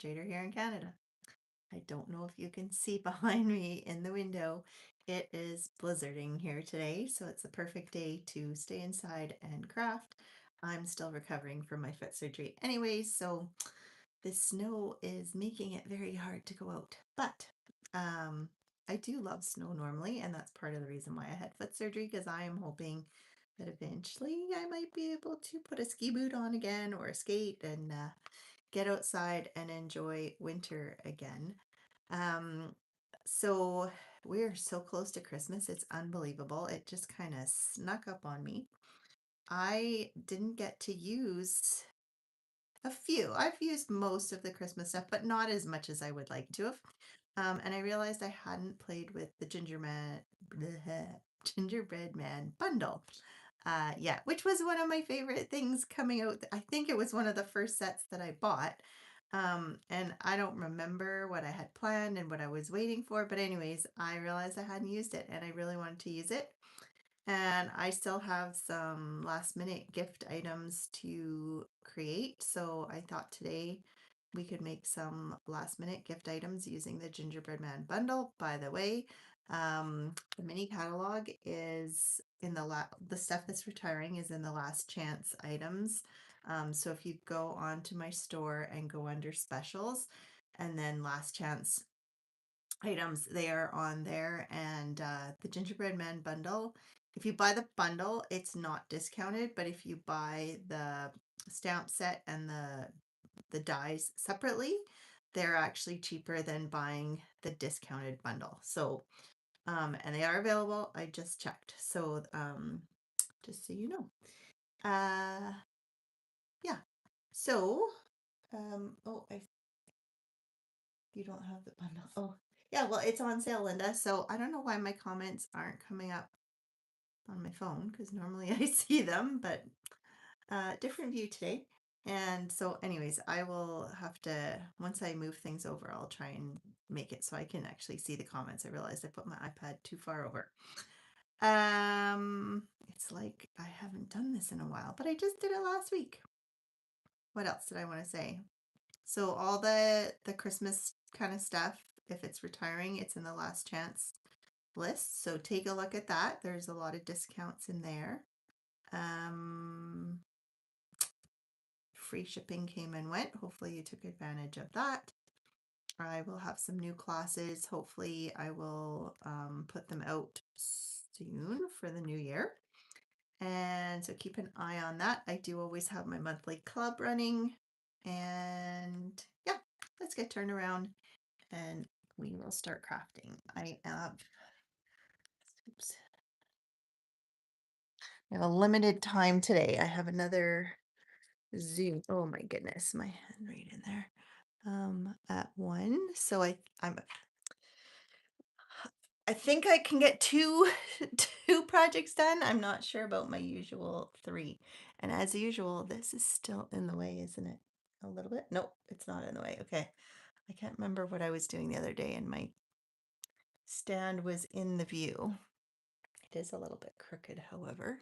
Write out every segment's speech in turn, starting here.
Jader here in Canada. I don't know if you can see behind me in the window. It is blizzarding here today, so it's the perfect day to stay inside and craft. I'm still recovering from my foot surgery anyway, so the snow is making it very hard to go out. But um, I do love snow normally, and that's part of the reason why I had foot surgery, because I am hoping that eventually I might be able to put a ski boot on again or a skate and get outside and enjoy winter again. Um, so we're so close to Christmas. It's unbelievable. It just kind of snuck up on me. I didn't get to use a few. I've used most of the Christmas stuff, but not as much as I would like to have. And I realized I hadn't played with the Gingerbread Man bundle. Yeah, which was one of my favorite things coming out. I think it was one of the first sets that I bought. And I don't remember what I had planned and what I was waiting for, but anyways, I realized I hadn't used it and I really wanted to use it. And I still have some last minute gift items to create. So I thought today we could make some last minute gift items using the Gingerbread Man bundle. By the way, the mini catalog is in the stuff that's retiring is in the last chance items. So if you go onto my store and go under specials and then last chance items, they are on there. And the Gingerbread Man bundle, if you buy the bundle, it's not discounted, but if you buy the stamp set and the dies separately, they're actually cheaper than buying the discounted bundle. So and they are available. I just checked. So just so you know. Uh yeah. So oh, I you don't have the bundle. Oh, yeah, well, it's on sale, Linda. So I don't know why my comments aren't coming up on my phone because normally I see them, but different view today. And so, anyways, I will have to, once I move things over, I'll try and make it so I can actually see the comments. I realized I put my iPad too far over. It's like I haven't done this in a while, but I just did it last week. What else did I want to say? So all the Christmas kind of stuff, if it's retiring, it's in the last chance list. So take a look at that. There's a lot of discounts in there. Um, Free shipping came and went. Hopefully you took advantage of that. I will have some new classes. Hopefully I will put them out soon for the new year. And so keep an eye on that. I do always have my monthly club running. And yeah, let's get turned around and we will start crafting. Oops, I have a limited time today. I have another Zoom. Oh my goodness, my hand right in there. At 1. So I think I can get two two projects done. I'm not sure about my usual 3. And as usual, this is still in the way, isn't it? A little bit? Nope, it's not in the way. Okay. I can't remember what I was doing the other day and my stand was in the view. It is a little bit crooked, however.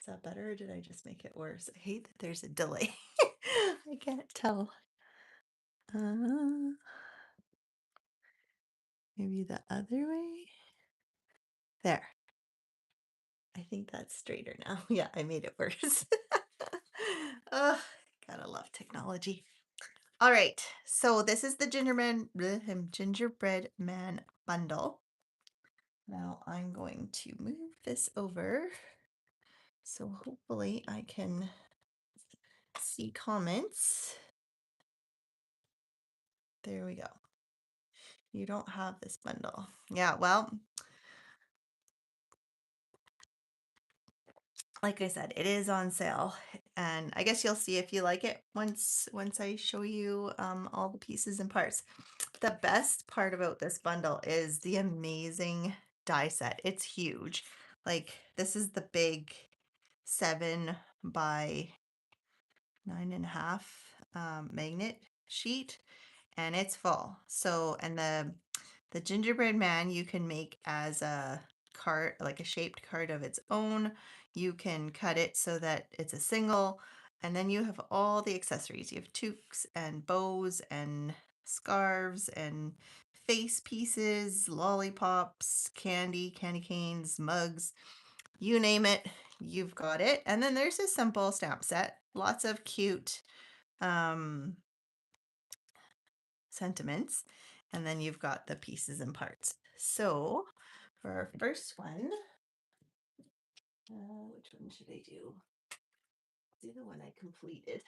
Is that better or did I just make it worse? I hate that there's a delay. I can't tell. Uh, Maybe the other way? There. I think that's straighter now. Yeah, I made it worse. Ugh, gotta love technology. All right, so this is the Gingerbread Man bundle. Now I'm going to move this over so hopefully I can see comments. There we go. You don't have this bundle. Yeah, well, like I said, it is on sale, and I guess you'll see if you like it once I show you all the pieces and parts. The best part about this bundle is the amazing die set. It's huge. Like this is the big 7 by 9.5 magnet sheet, and it's full. So, and the gingerbread man you can make as a card, like a shaped card of its own. You can cut it so that it's a single. And then you have all the accessories. You have toques and bows and scarves and face pieces, lollipops, candy canes, mugs, you name it, you've got it. And then there's a simple stamp set, lots of cute um, sentiments. And then you've got the pieces and parts. So for our first one, which one should I do? Do the one I completed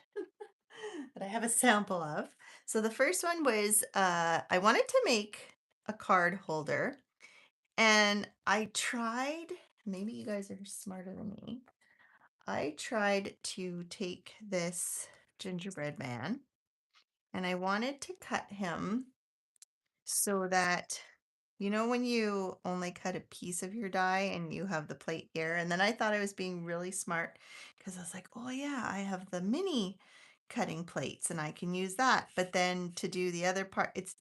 that I have a sample of. So the first one was I wanted to make a card holder, and I tried, maybe you guys are smarter than me. I tried to take this gingerbread man and I wanted to cut him so that, you know, when you only cut a piece of your die and you have the plate here. And then I thought I was being really smart because I was like, oh, yeah, I have the mini cutting plates and I can use that. But then to do the other part, it's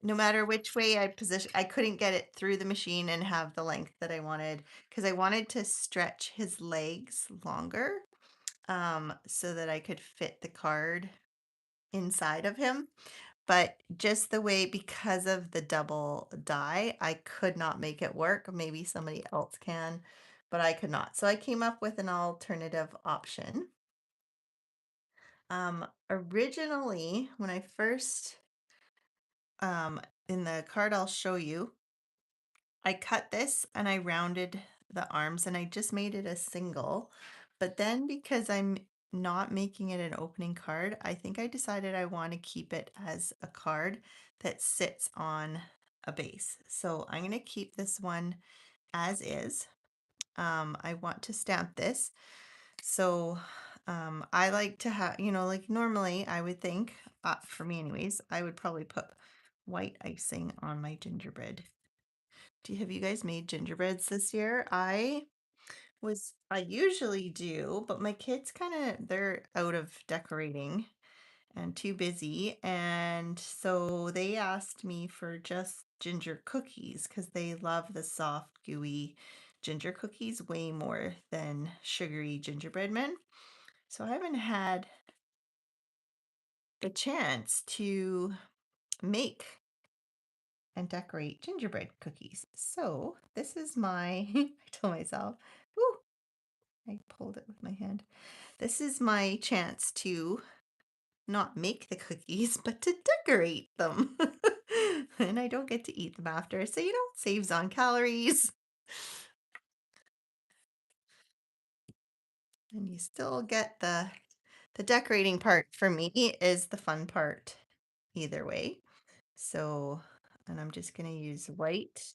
no matter which way I position, I couldn't get it through the machine and have the length that I wanted because I wanted to stretch his legs longer so that I could fit the card inside of him. But just the way, because of the double die, I could not make it work. Maybe somebody else can, but I could not. So I came up with an alternative option. Originally, when I first, in the card I'll show you, I cut this and I rounded the arms and I just made it a single. But then because I'm not making it an opening card, I think I decided I want to keep it as a card that sits on a base. So I'm going to keep this one as is. I want to stamp this. So I like to have, you know, like normally I would think, for me anyways, I would probably put white icing on my gingerbread. Have you guys made gingerbreads this year? I usually do, but my kids they're out of decorating and too busy. And so they asked me for just ginger cookies because they love the soft, gooey ginger cookies way more than sugary gingerbread men. So I haven't had the chance to make and decorate gingerbread cookies. So this is my, I told myself, whoo, I pulled it with my hand. This is my chance to not make the cookies, but to decorate them. And I don't get to eat them after, so you know, saves on calories. And you still get the decorating part for me is the fun part either way. So, and I'm just going to use white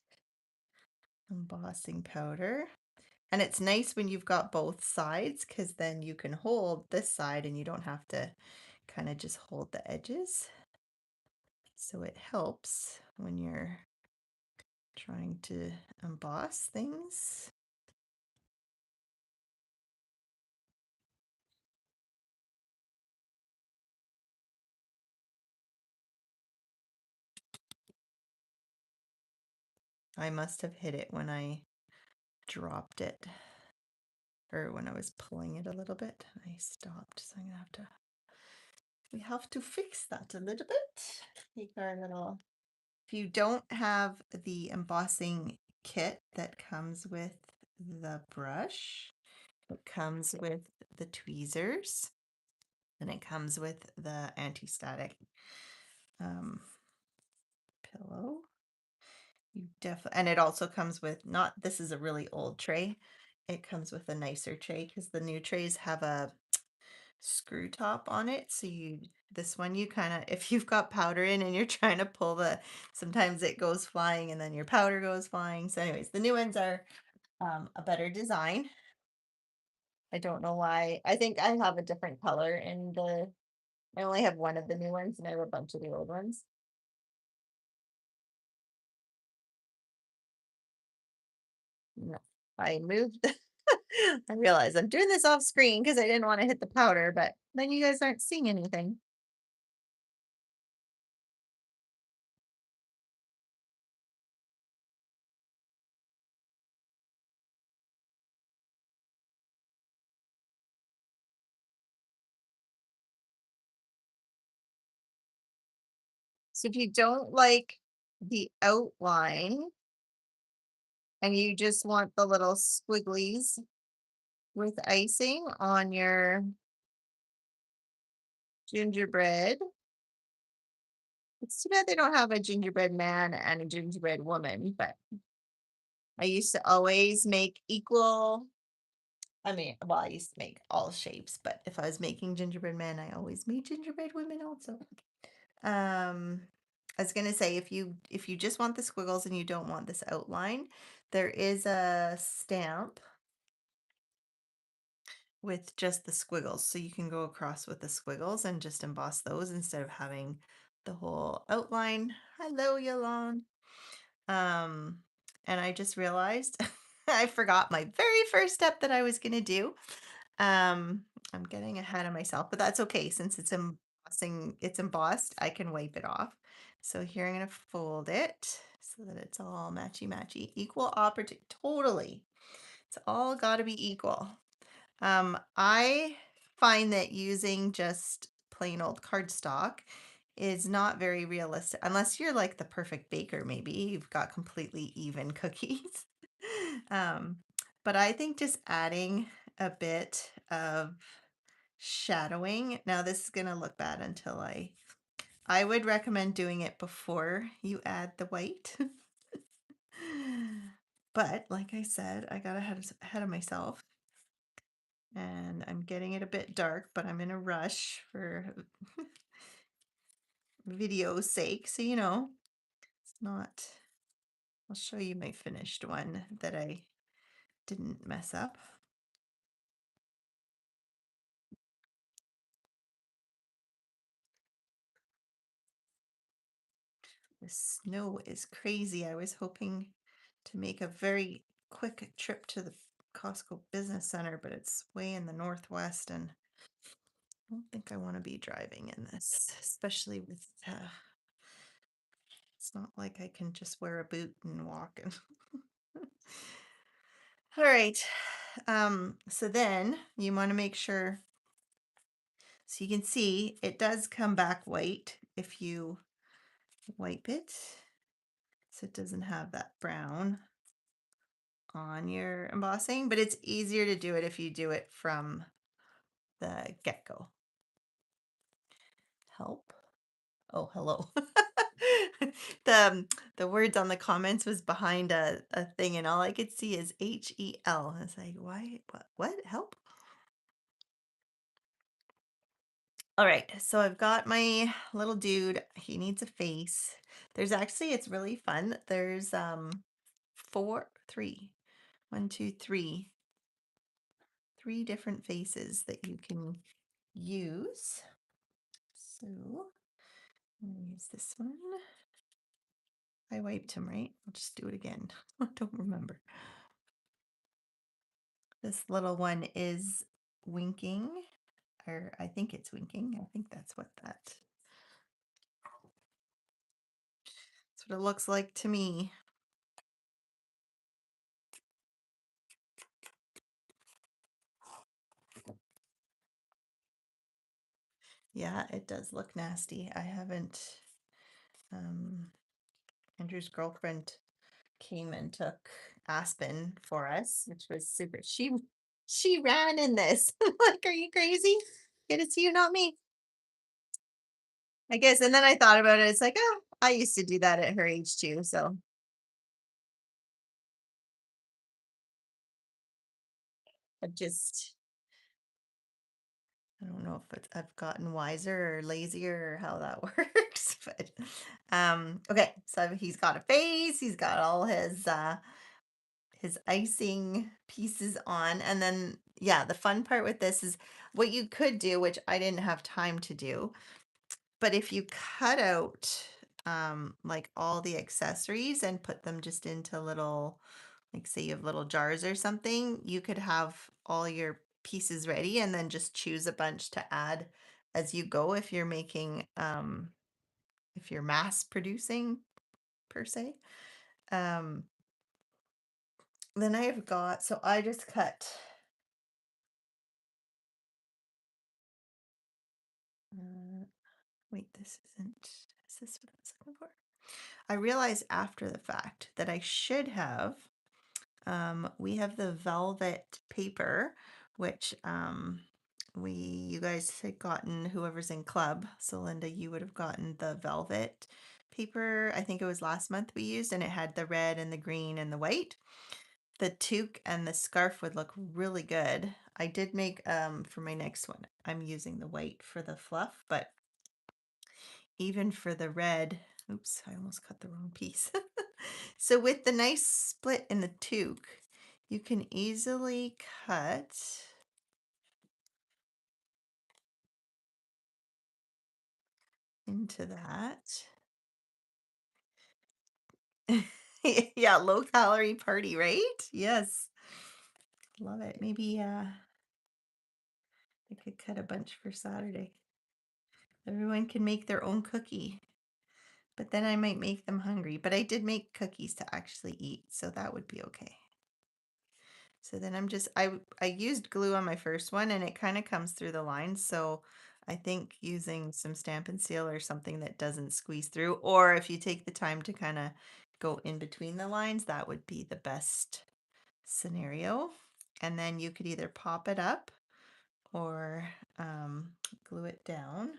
embossing powder. And it's nice when you've got both sides because then you can hold this side and you don't have to kind of just hold the edges. So it helps when you're trying to emboss things. I must have hit it when I dropped it or when I was pulling it a little bit. I stopped, so I'm gonna have to, we have to fix that a little bit. Take our little, if you don't have the embossing kit that comes with the brush, it comes with the tweezers, and it comes with the anti-static pillow. You definitely, and it also comes with not, this is a really old tray. It comes with a nicer tray because the new trays have a screw top on it. So this one, you kind of, if you've got powder in and you're trying to pull sometimes it goes flying and then your powder goes flying. So anyways, the new ones are a better design. I don't know why. I think I have a different color I only have one of the new ones and I have a bunch of the old ones. No, I moved. I realize I'm doing this off screen because I didn't want to hit the powder, but then you guys aren't seeing anything. So if you don't like the outline and you just want the little squigglies with icing on your gingerbread, it's too bad they don't have a gingerbread man and a gingerbread woman, but I used to always make equal. I mean, well, I used to make all shapes, but if I was making gingerbread men, I always made gingerbread women also. Um, I was gonna say if you just want the squiggles and you don't want this outline, there is a stamp with just the squiggles. So you can go across with the squiggles and just emboss those instead of having the whole outline. Hello, Yolande. Um, and I just realized I forgot my very first step that I was gonna do. Um, I'm getting ahead of myself, but that's okay since it's embossed, I can wipe it off. So here I'm gonna fold it so that it's all matchy matchy, equal opportunity, totally. It's all got to be equal. I find that using just plain old cardstock is not very realistic unless you're like the perfect baker, maybe you've got completely even cookies. um, but I think just adding a bit of shadowing. Now this is going to look bad until I would recommend doing it before you add the white. But like I said, I got ahead of myself and I'm getting it a bit dark, but I'm in a rush for video's sake. So, it's not, I'll show you my finished one that I didn't mess up. The snow is crazy. I was hoping to make a very quick trip to the Costco Business Center, but it's way in the northwest and I don't think I want to be driving in this, especially with it's not like I can just wear a boot and walk and all right. So then you want to make sure so you can see it does come back white if you wipe it. So it doesn't have that brown on your embossing, but it's easier to do it if you do it from the get-go. Help. Oh, hello. The words on the comments was behind a thing and all I could see is HEL. I was like, why? What? Help? All right, so I've got my little dude. He needs a face. There's actually, it's really fun. There's three, one, two, three different faces that you can use. So I'm gonna use this one. I wiped him, right? I'll just do it again. I don't remember. This little one is winking, or I think it's winking. I think that's that's what it looks like to me. Yeah, it does look nasty. I haven't, Andrew's girlfriend came and took Aspen for us, which was super. She ran in this. Like, are you crazy? Get it to you, not me. I guess. And then I thought about it. It's like, oh, I used to do that at her age too. So I just, I don't know if I've gotten wiser or lazier or how that works, but okay. So he's got a face. He's got all his icing pieces on. And then, yeah, the fun part with this is what you could do, which I didn't have time to do, but if you cut out like all the accessories and put them just into little, like say you have little jars or something, you could have all your pieces ready and then just choose a bunch to add as you go if you're making if you're mass producing per se. Um then I've got, so I just cut wait, this isn't, is this what it was I realized after the fact that I should have, we have the velvet paper, which you guys had gotten whoever's in club. So Linda, you would have gotten the velvet paper. I think it was last month we used, and it had the red and the green and the white. The toque and the scarf would look really good. I did make for my next one. I'm using the white for the fluff, but even for the red, oops, I almost cut the wrong piece. So with the nice split in the toque, you can easily cut into that. Yeah, low calorie party, right? Yes. Love it. Maybe I could cut a bunch for Saturday. Everyone can make their own cookie. But then I might make them hungry. But I did make cookies to actually eat, so that would be okay. So then I used glue on my first one and it kind of comes through the lines. So I think using some Stampin' Seal or something that doesn't squeeze through, or if you take the time to kind of go in between the lines, that would be the best scenario. And then you could either pop it up or glue it down,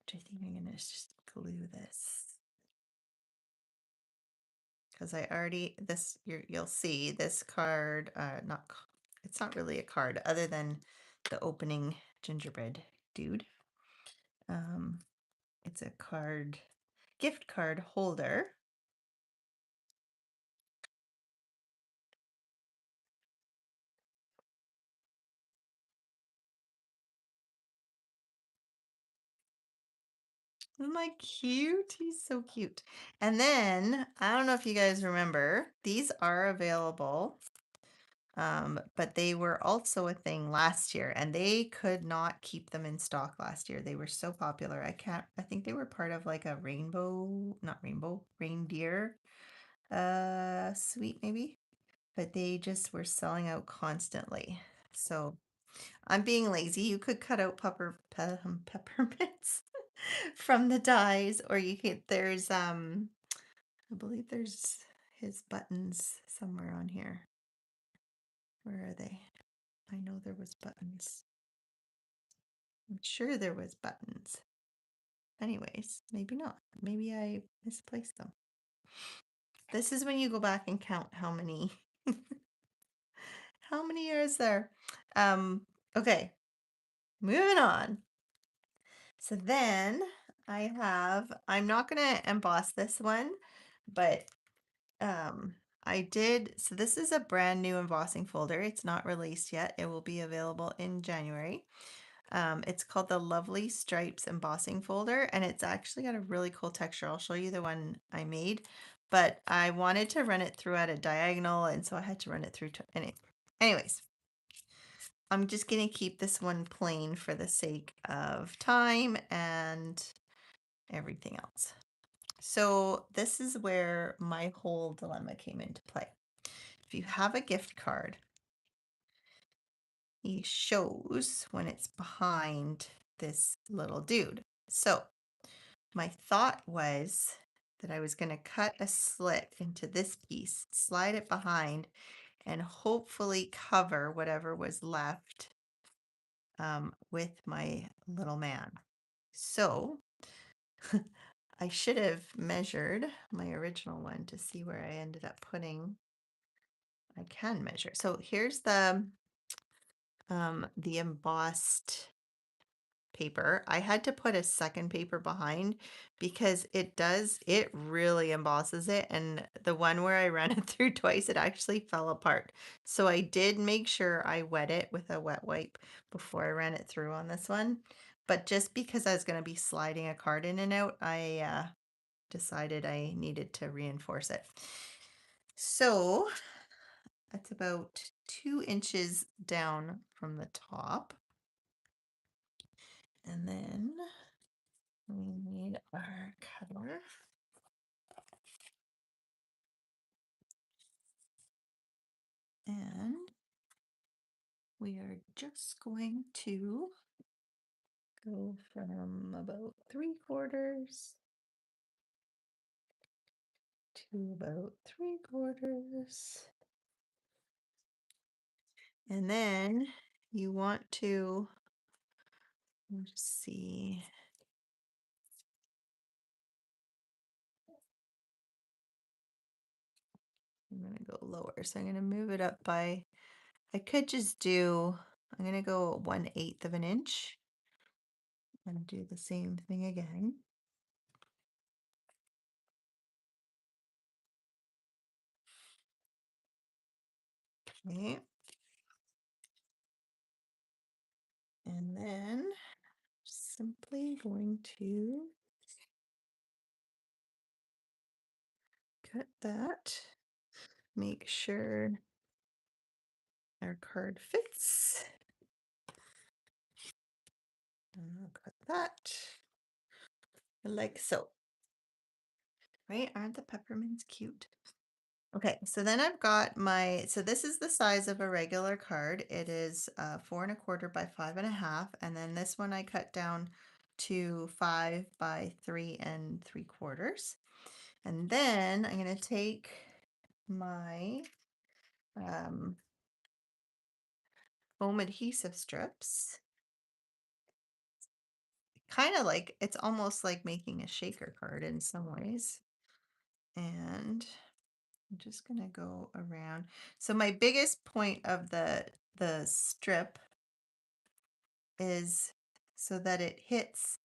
which I think I'm gonna just glue this. Because I already you'll see this card, it's not really a card other than the opening gingerbread dude. Um, it's a gift card holder. Isn't that cute? He's so cute. And then I don't know if you guys remember, these are available. But they were also a thing last year and they could not keep them in stock last year. They were so popular. I think they were part of like a reindeer suite maybe, but they just were selling out constantly. So I'm being lazy. You could cut out peppermints from the dies, or you could, I believe there's his buttons somewhere on here. Where are they? I know there was buttons. I'm sure there was buttons. Anyways, maybe not. Maybe I misplaced them. This is when you go back and count how many how many is there. Um okay, moving on. So then I'm not going to emboss this one, but um so this is a brand new embossing folder. It's not released yet. It will be available in January. It's called the Lovely Stripes embossing folder, and it's actually got a really cool texture. I'll show you the one I made, but I wanted to run it through at a diagonal, and so I had to run it through. Anyways, I'm just going to keep this one plain for the sake of time and everything else. So this is where my whole dilemma came into play. If you have a gift card, he shows when it's behind this little dude. So my thought was that I was going to cut a slit into this piece, slide it behind, and hopefully cover whatever was left with my little man. So I should have measured my original one to see where I ended up putting. I can measure. So here's the embossed paper. I had to put a second paper behind because it really embosses it. And the one where I ran it through twice, it actually fell apart. So I did make sure I wet it with a wet wipe before I ran it through on this one. But just because I was going to be sliding a card in and out, I decided I needed to reinforce it. So that's about 2 inches down from the top. And then we need our cutter. And we are just going to go from about 3/4 to about 3/4. And then you want to, let's see, I'm going to go lower. So I'm going to move it up by, I could just do, I'm going to go 1/8 of an inch and do the same thing again. Okay. And then simply going to cut that, make sure our card fits. And I'll cut that like so. Right? Aren't the peppermints cute? Okay, so then I've got my, so this is the size of a regular card. It is 4 1/4 by 5 1/2. And then this one I cut down to 5 by 3 3/4. And then I'm going to take my foam adhesive strips, kind of like, it's almost like making a shaker card in some ways. And I'm just gonna go around. So my biggest point of the strip is so that it hits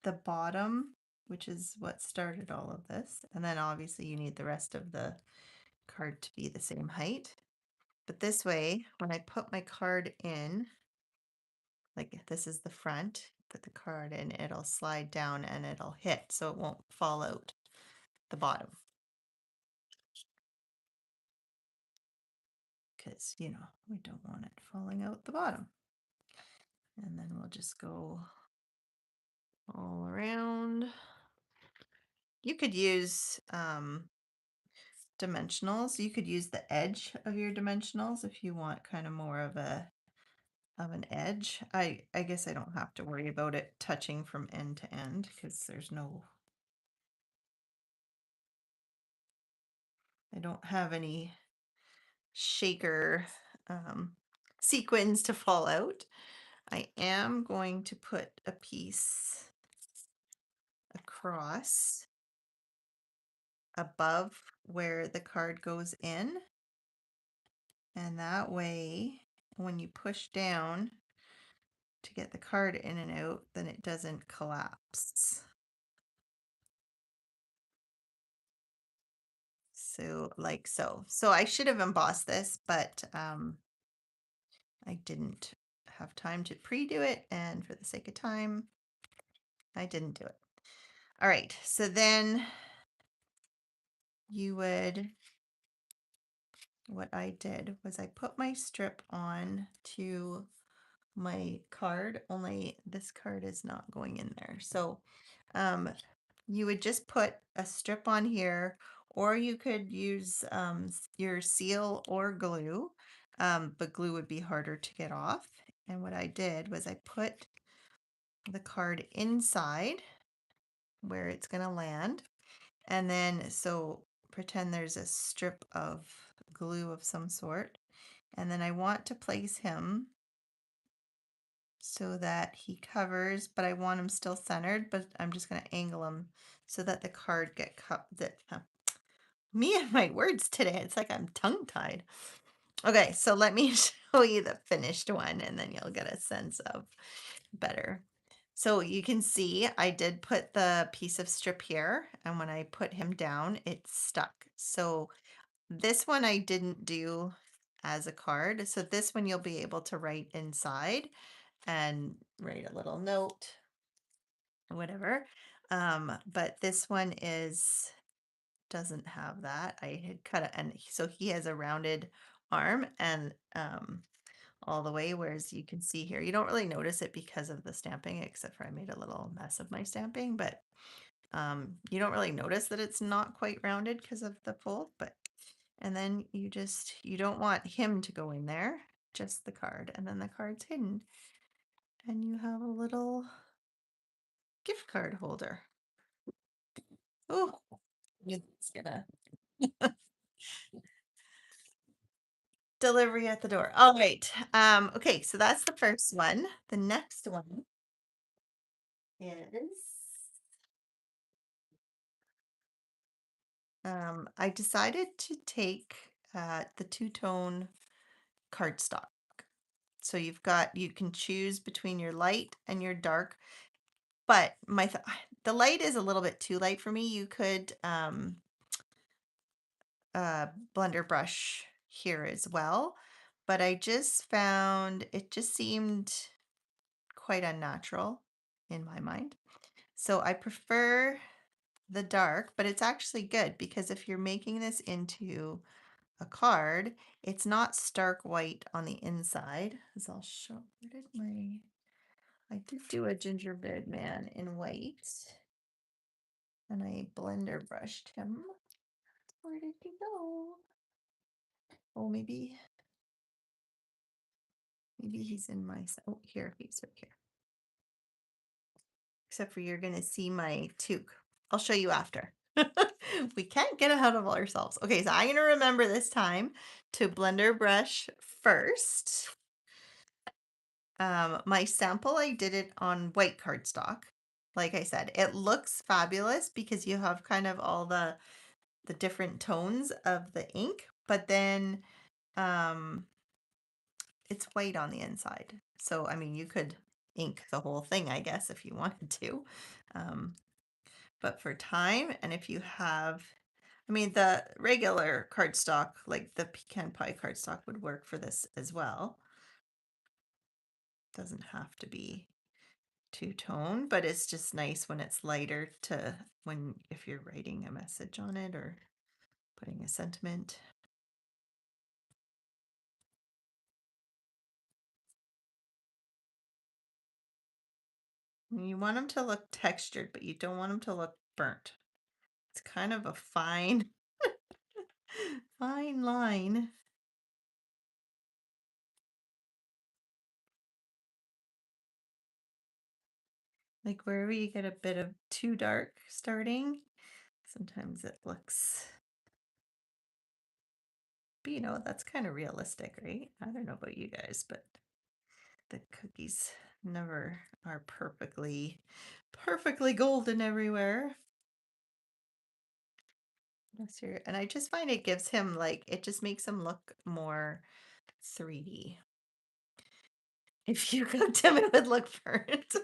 the bottom, which is what started all of this. And then obviously you need the rest of the card to be the same height. But this way, when I put my card in, like if this is the front, put the card in, it'll slide down and it'll hit so it won't fall out the bottom. Because, we don't want it falling out the bottom. And then we'll just go all around. You could use dimensionals. You could use the edge of your dimensionals if you want kind of more of an edge. I guess I don't have to worry about it touching from end to end because I don't have any shaker sequins to fall out. I am going to put a piece across above where the card goes in. And that way, when you push down to get the card in and out, then it doesn't collapse. So like so. So I should have embossed this, but I didn't have time to pre-do it. And for the sake of time, I didn't do it. All right. So then what I did was I put my strip on to my card, only this card is not going in there. So you would just put a strip on here, or you could use your seal or glue, but glue would be harder to get off. And what I did was I put the card inside where it's going to land. And then, so pretend there's a strip of glue of some sort. And then I want to place him so that he covers, but I want him still centered, but I'm just going to angle him so that the card get cut. Me and my words today, it's like I'm tongue tied. Okay, so let me show you the finished one and then you'll get a sense of better. So you can see I did put the piece of strip here, and when I put him down, it stuck. So this one I didn't do as a card. So this one you'll be able to write inside and write a little note, whatever. But this one doesn't have that. I had cut it, and so he has a rounded arm and all the way, whereas you can see here, you don't really notice it because of the stamping, except for I made a little mess of my stamping, but you don't really notice that it's not quite rounded because of the fold, but and then you don't want him to go in there, just the card, and then the card's hidden. And you have a little gift card holder. Oh, it's gonna Delivery at the door. All right. Okay, so that's the first one. The next one is I decided to take the two-tone cardstock. So you can choose between your light and your dark, but the light is a little bit too light for me. You could uh blender brush here as well, but I just found it just seemed quite unnatural in my mind. So I prefer the dark, but it's actually good because if you're making this into a card, it's not stark white on the inside. As I'll show, where did my, I did do a gingerbread man in white and I blender brushed him. Where did he go? Oh, maybe he's in my, oh, here, he's right here. Except for you're gonna see my toque. I'll show you after. We can't get ahead of ourselves. Okay, so I'm gonna remember this time to blender brush first. My sample, I did it on white cardstock. Like I said, it looks fabulous because you have kind of all the different tones of the ink, but then um it's white on the inside. So I mean, you could ink the whole thing, I guess, if you wanted to. Um, but for time, and if you have, I mean, the regular cardstock, like the pecan pie cardstock, would work for this as well. Doesn't have to be two-tone, but it's just nice when it's lighter to when if you're writing a message on it or putting a sentiment. You want them to look textured, but you don't want them to look burnt. It's kind of a fine, fine line. Like wherever you get a bit of too dark starting, sometimes it looks, but that's kind of realistic, right? I don't know about you guys, but the cookies never are perfectly golden everywhere. And I just find it gives him like, it just makes him look more 3D. If you cooked him, it would look burnt.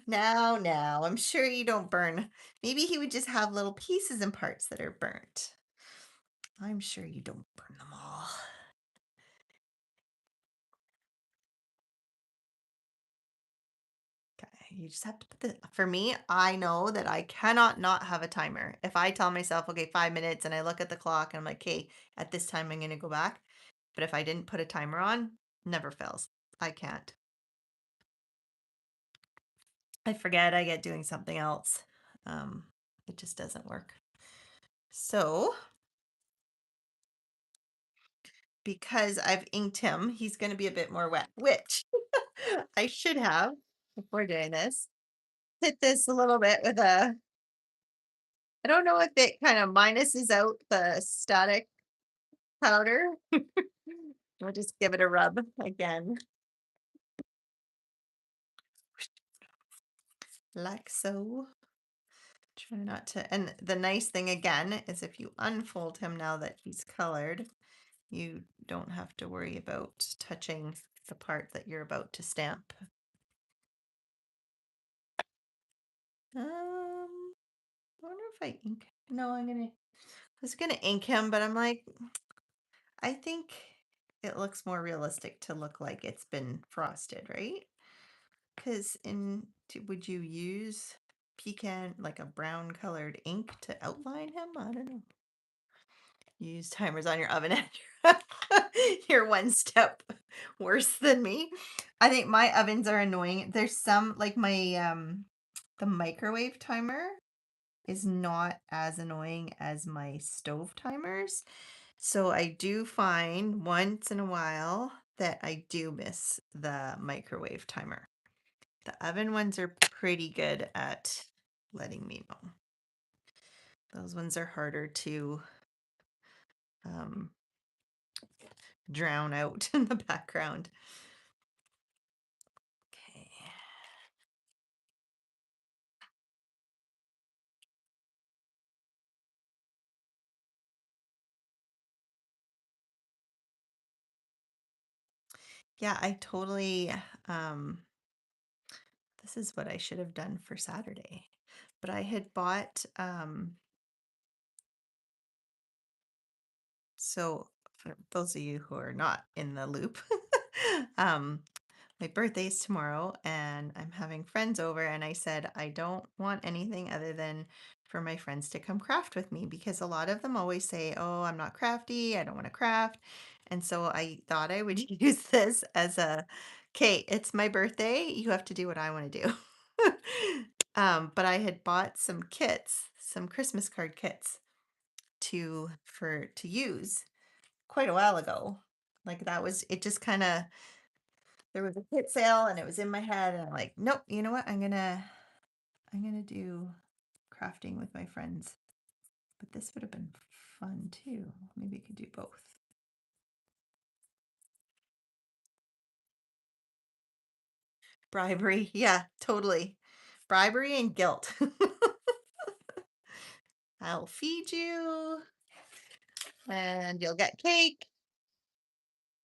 Now, I'm sure you don't burn. Maybe he would just have little pieces and parts that are burnt. I'm sure you don't burn them all. Okay, you just have to put for me, I know that I cannot not have a timer. If I tell myself, okay, 5 minutes, and I look at the clock and I'm like, okay, at this time I'm going to go back. But if I didn't put a timer on, never fails. I can't. I forget, I get doing something else. Um, it just doesn't work. So, because I've inked him, he's going to be a bit more wet, which I should have before doing this. Hit this a little bit with I don't know if it kind of minuses out the static powder. We'll just give it a rub again, like so. Try not to, and the nice thing again is if you unfold him now that he's colored, you don't have to worry about touching the part that you're about to stamp. I wonder if I ink. No, I was gonna ink him, but I'm like, I think it looks more realistic to look like it's been frosted, right? Because would you use pecan, like a brown colored ink to outline him? I don't know. You use timers on your oven and you're one step worse than me. I think my ovens are annoying. There's some like my the microwave timer is not as annoying as my stove timers. So I do find once in a while that I do miss the microwave timer. The oven ones are pretty good at letting me know. Those ones are harder to um, drown out in the background. Okay. Yeah, I totally um this is what I should have done for Saturday. But I had bought so for those of you who are not in the loop, um my birthday's tomorrow and I'm having friends over and I said I don't want anything other than for my friends to come craft with me because a lot of them always say, "Oh, I'm not crafty. I don't want to craft." And so I thought I would use this as a, "Okay, it's my birthday. You have to do what I want to do." But I had bought some kits, some Christmas card kits to use quite a while ago. Like that was it just kind of there was a kit sale and it was in my head and I'm like, "Nope, you know what? I'm gonna do crafting with my friends." But this would have been fun too. Maybe I could do both. Bribery. Yeah, totally. Bribery and guilt. I'll feed you and you'll get cake.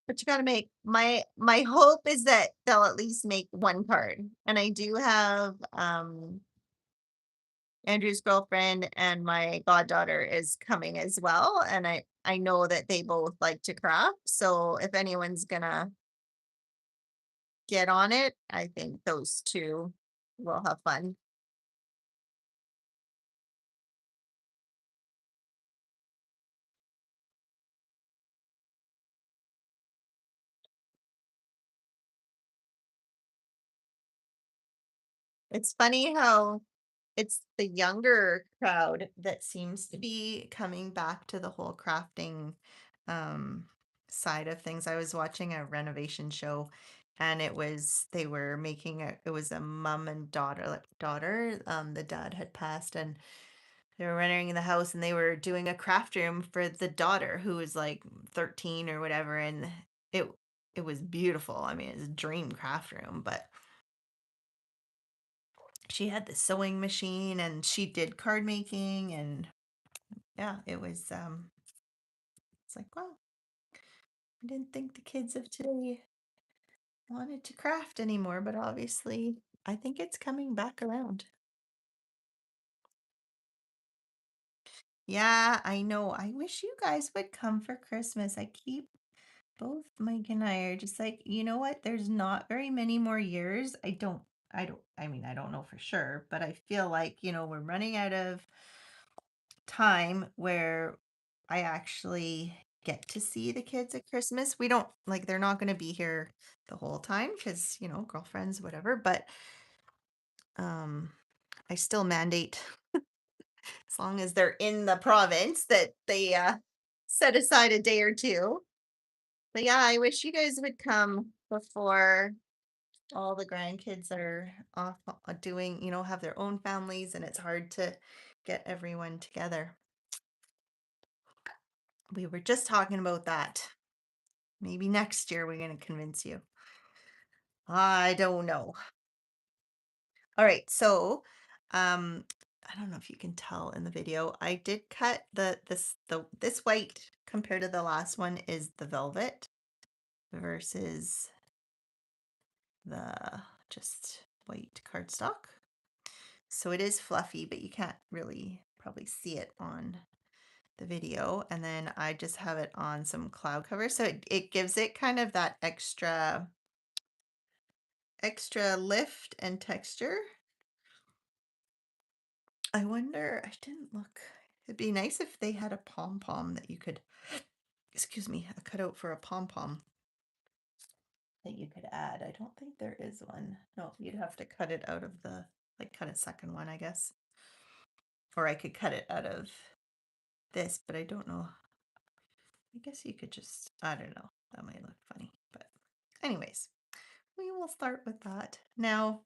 But you gotta make my hope is that they'll at least make one card. And I do have Andrew's girlfriend and my goddaughter is coming as well, and I know that they both like to craft, so if anyone's gonna get on it, I think those 2 will have fun. It's funny how it's the younger crowd that seems to be coming back to the whole crafting um side of things. I was watching a renovation show and they were making it was a mom and daughter. The dad had passed and they were renovating the house and they were doing a craft room for the daughter who was like 13 or whatever and it it was beautiful. I mean, it's a dream craft room, but she had the sewing machine and she did card making and yeah, it was it's like, wow, I didn't think the kids of today wanted to craft anymore, but obviously I think it's coming back around. Yeah, I know. I wish you guys would come for Christmas. I keep both Mike and I are just like, you know what? There's not very many more years. I mean, I don't know for sure, but I feel like, we're running out of time where I actually get to see the kids at Christmas. We don't like they're not going to be here the whole time because, girlfriends, whatever, but um I still mandate as long as they're in the province that they set aside a day or two. But yeah, I wish you guys would come before all the grandkids are off doing, have their own families and it's hard to get everyone together. We were just talking about that. Maybe next year we're going to convince you. I don't know. All right, so I don't know if you can tell in the video. I did cut this white compared to the last one is the velvet versus the just white cardstock. So it is fluffy, but you can't really probably see it on the video. And then I just have it on some cloud cover. So it gives it kind of that extra lift and texture. I wonder, I didn't look. It'd be nice if they had a pom pom that you could, excuse me, a cutout for a pom pom that you could add. I don't think there is one. No, you'd have to cut it out of like cut a second one, I guess. Or I could cut it out of this, but I don't know. I guess you could just, I don't know. That might look funny. But, anyways, we will start with that. Now,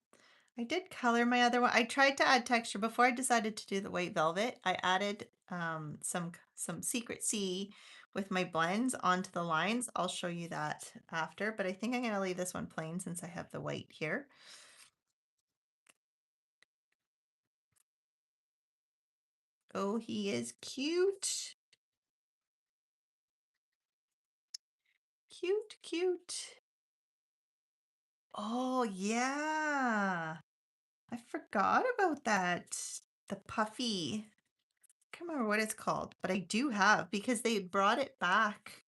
I did color my other one. I tried to add texture before I decided to do the white velvet. I added some secret C with my blends onto the lines. I'll show you that after, but I think I'm going to leave this one plain since I have the white here. Oh, he is cute. Cute, cute. Oh, yeah. I forgot about that. The puffy. I can't remember what it's called, but I do have because they brought it back.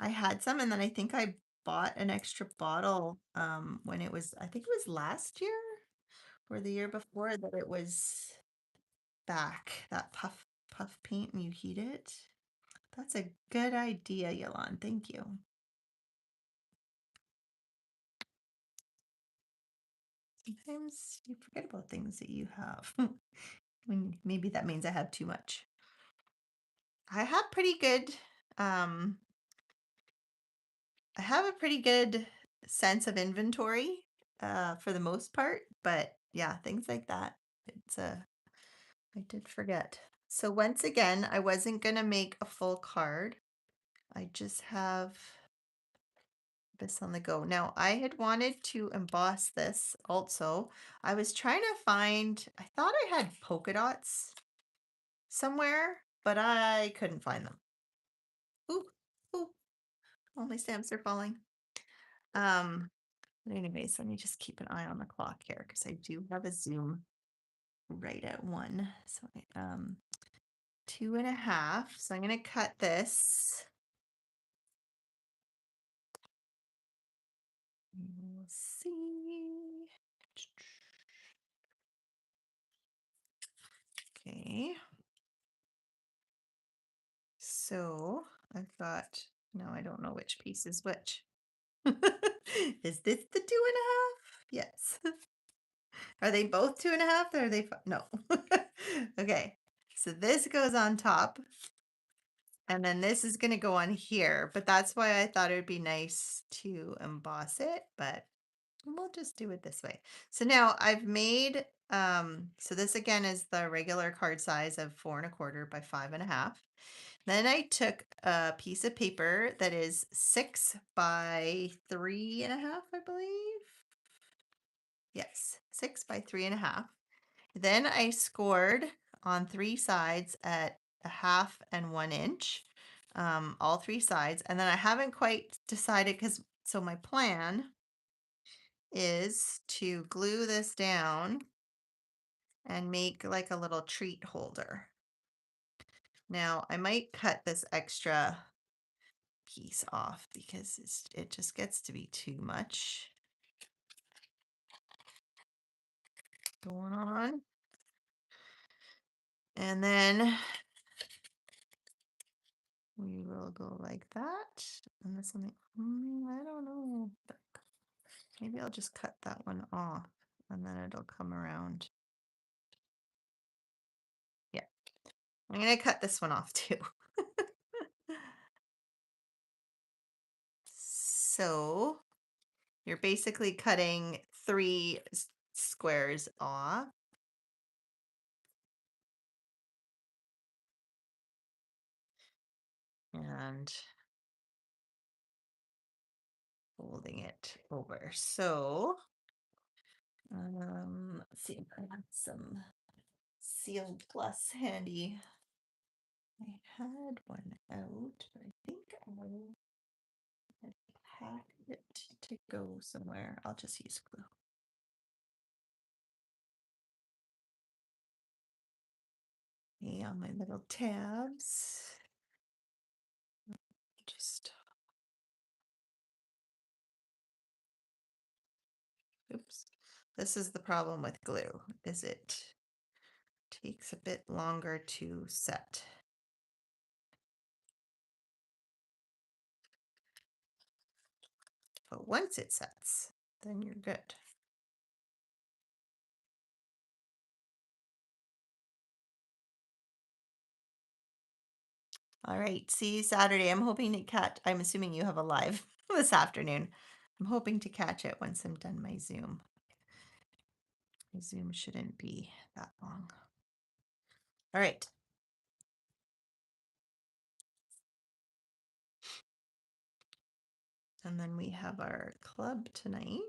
I had some and then I think I bought an extra bottle when it was, I think it was last year or the year before that it was back. That puff paint and you heat it. That's a good idea, Yolande. Thank you. Sometimes you forget about things that you have. When maybe that means I have too much. I have pretty good um I have a pretty good sense of inventory for the most part, but yeah, things like that. It's I did forget. So once again, I wasn't gonna make a full card. I just have this on the go. Now, I had wanted to emboss this also. I was trying to find, I thought I had polka dots somewhere, but I couldn't find them. Ooh, ooh, all my stamps are falling. Um, but anyways, let me just keep an eye on the clock here because I do have a Zoom right at 1. So 2.5. So I'm gonna cut this. We'll see. Okay. So I've got, now I don't know which piece is which. Is this the 2.5? Yes. Are they both 2.5? Or are they, no. Okay. So this goes on top. And then this is going to go on here, but that's why I thought it would be nice to emboss it, but we'll just do it this way. So now I've made, so this again is the regular card size of 4.25 by 5.5. Then I took a piece of paper that is 6 by 3.5, I believe. Yes, 6 by 3.5. Then I scored on 3 sides at 1/2 and 1 inch, all 3 sides. And then I haven't quite decided because, so my plan is to glue this down and make like a little treat holder. Now I might cut this extra piece off because it just gets to be too much going on. And then we will go like that. And this something, I don't know. Maybe I'll just cut that one off and then it'll come around. Yeah, I'm gonna cut this one off too. So you're basically cutting 3 squares off. And folding it over. So, let's see if I have some Sealed Plus handy. I had one out, but I think I packed it to go somewhere. I'll just use glue. Okay, on my little tabs. Just, oops. This is the problem with glue, is it takes a bit longer to set. But once it sets, then you're good. All right, see you Saturday. I'm hoping to catch, I'm assuming you have a live this afternoon. I'm hoping to catch it once I'm done my Zoom. The Zoom shouldn't be that long. All right. And then we have our club tonight.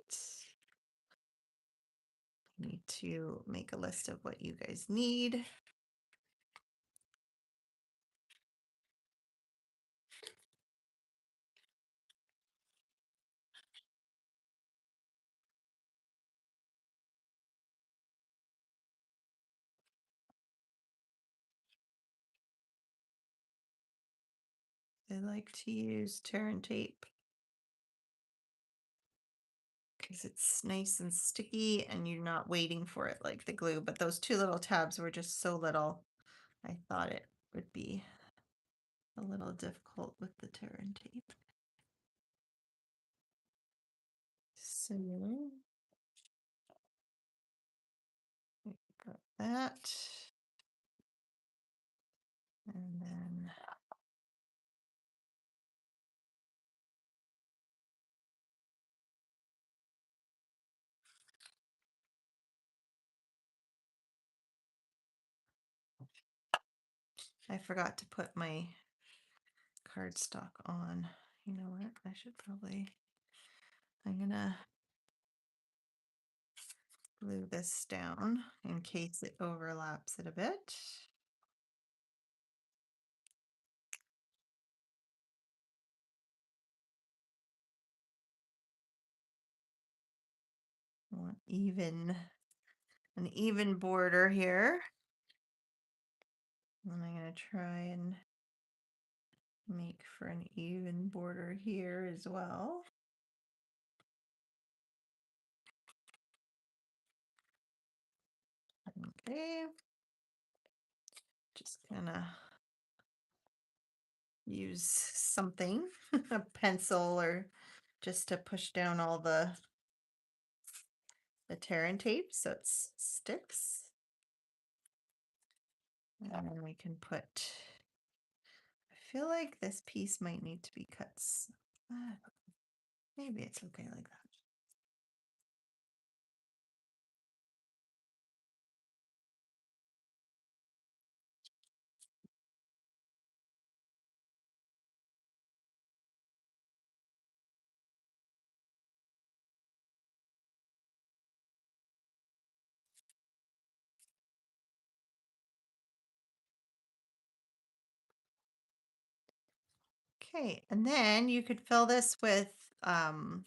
Need to make a list of what you guys need. I like to use tear and tape because it's nice and sticky and you're not waiting for it like the glue. But those two little tabs were just so little, I thought it would be a little difficult with the tear and tape. So got that. And then I forgot to put my cardstock on. You know what? I'm gonna glue this down in case it overlaps it a bit. I want an even border here. And I'm gonna try and make for an even border here as well. Okay. Just gonna use something, a pencil or just to push down all the tear and tape so it sticks. And then we can put, I feel like this piece might need to be cut. Maybe it's okay like that. Okay, and then you could fill this with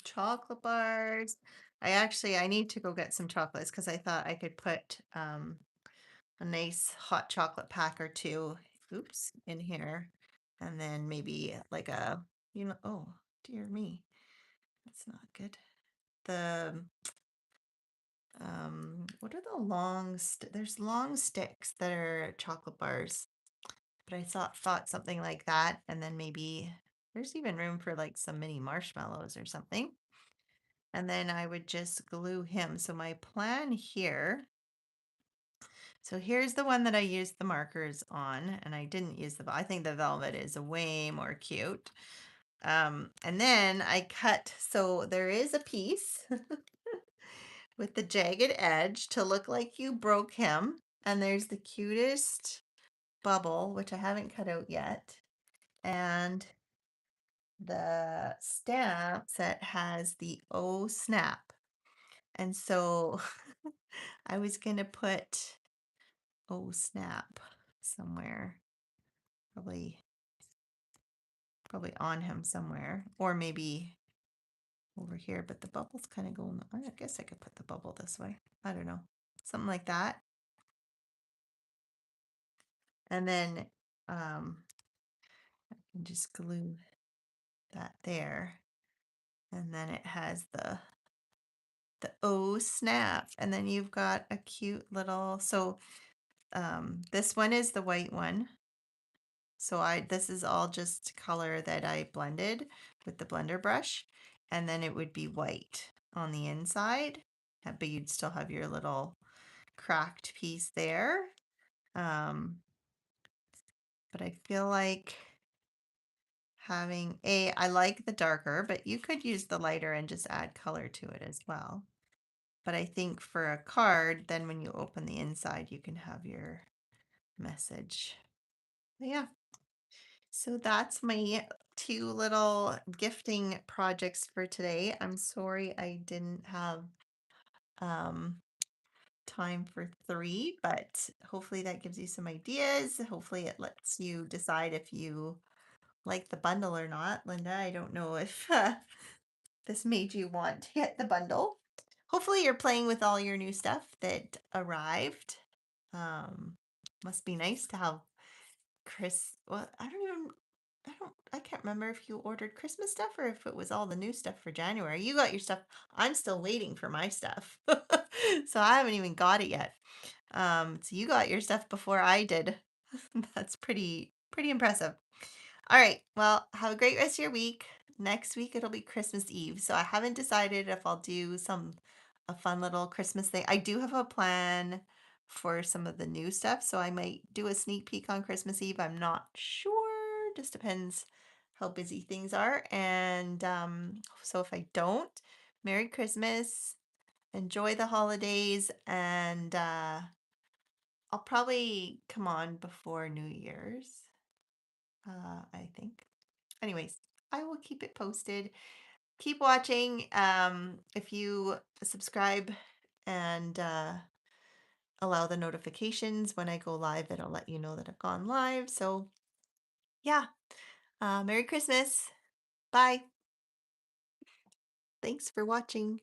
chocolate bars. I need to go get some chocolates because I thought I could put a nice hot chocolate pack or two, oops, in here. And then maybe like oh, dear me, that's not good. The what are the there's long sticks that are chocolate bars, but I thought something like that, and then maybe there's even room for like some mini marshmallows or something. And then I would just glue him. So my plan here, so here's the one that I used the markers on, and I didn't use I think the velvet is way more cute. And then I cut, so there is a piece with the jagged edge to look like you broke him. And there's the cutest bubble, which I haven't cut out yet. And the stamp set has the O snap. And so I was going to put O snap somewhere, probably on him somewhere, or maybe over here, but the bubble's kind of going, I guess I could put the bubble this way. I don't know. Something like that. And then I can just glue that there. And then it has the O snap. And then you've got a cute little, so this one is the white one. So this is all just color that I blended with the blender brush. And then it would be white on the inside, but you'd still have your little cracked piece there. But I feel like I like the darker, but you could use the lighter and just add color to it as well. But I think for a card, then when you open the inside, you can have your message. But yeah, so that's my two little gifting projects for today. I'm sorry I didn't have um time for three, but hopefully that gives you some ideas. Hopefully it lets you decide if you like the bundle or not. Linda, I don't know if this made you want to get the bundle. Hopefully you're playing with all your new stuff that arrived. Um, must be nice to have well, I can't remember if you ordered Christmas stuff or if it was all the new stuff for January. You got your stuff. I'm still waiting for my stuff. So I haven't even got it yet. So you got your stuff before I did. That's pretty impressive. All right. Well, have a great rest of your week. Next week it'll be Christmas Eve. So I haven't decided if I'll do a fun little Christmas thing. I do have a plan for some of the new stuff, so I might do a sneak peek on Christmas Eve. I'm not sure. Just depends how busy things are. And so if I don't, Merry Christmas. Enjoy the holidays and I'll probably come on before New Year's. I think. Anyways, I will keep it posted. Keep watching. If you subscribe and allow the notifications when I go live, it'll let you know that I've gone live. So, yeah, Merry Christmas. Bye. Thanks for watching.